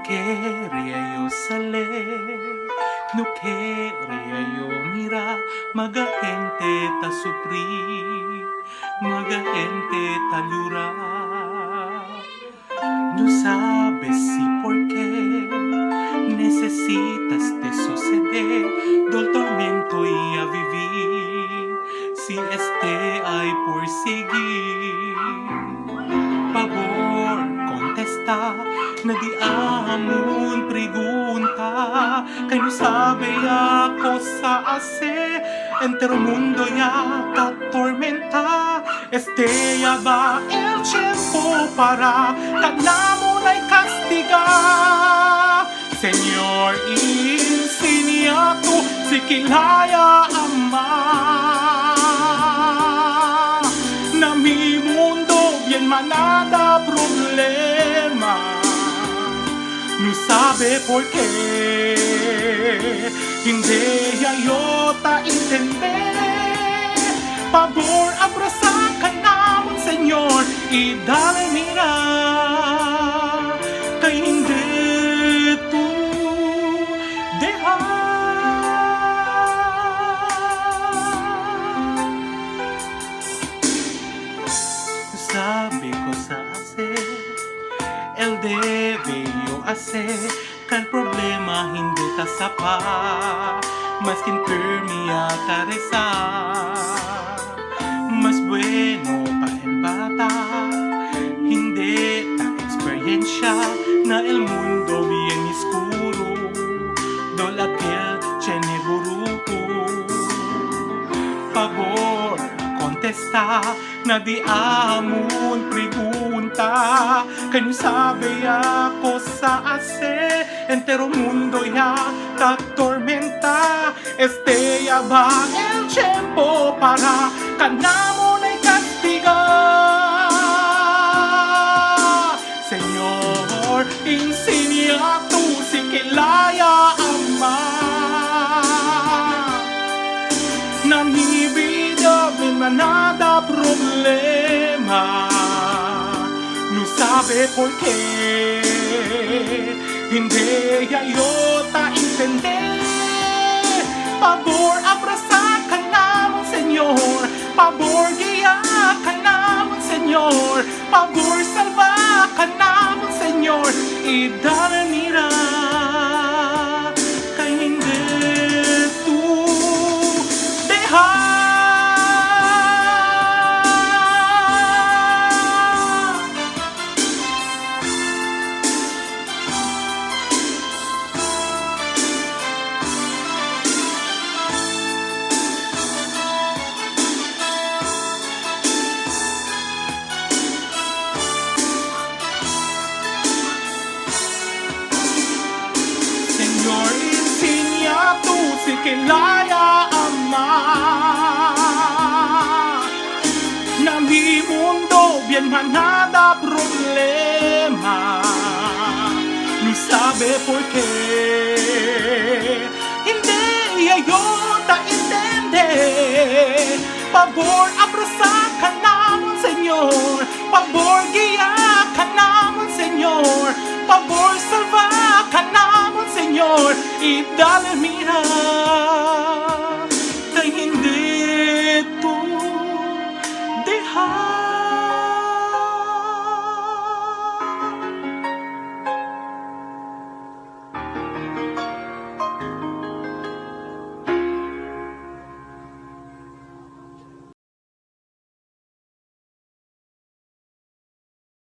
quería yo salir, no quería yo mirar, maga gente ta sufrir, maga gente ta llorar. No sabes si por qué necesitas de suceder, del tormento y a vivir, si hay por seguir. Pabor, contesta, na di amon pregunta, kay no sabe ako sa ase, entero mundo ya ta tormenta. Ya ba el tiempo para kanamo na'y castiga? Señor, enseña tú si kilaya ama na mi mundo bien manada problema. No sabe por qué, hindi yo ta entender. Pabor, abraza ka naman, Señor, y dale mira, kay hindi tu deha. Sabi ko sa ase, el debe yo hacer, kan problema hindi ta sapa, maskin permia karesa. Mas bueno pa el bata, hindi ta eksperyensya, na el mundo bien oscuro, dol aquel tiene buruko. Pabor, contesta, na di amon pregunta, kay no sabe ako sa ase, entero mundo ya ta tormenta. Ya ba el tiempo para kanamo na'y castiga? Señor, enseña tú si kilaya ama na mi vida bin manada problema. No sabe por qué, hindi yo ta entender. Pabor, abraza ka naman, Señor. Pabor, guía ka naman, Señor. Pabor, salva ka naman, Señor. Y dale mira, kay hindi tu deha. Señor, enseña tú si kilaya ama na mi mundo bien manada problema. No sabe por qué, hindi yo ta entende. Pabor, abraza ka naman, Señor. Pabor, guía ka naman, Señor. Pabor, salva ka naman, Señor, y dale mira,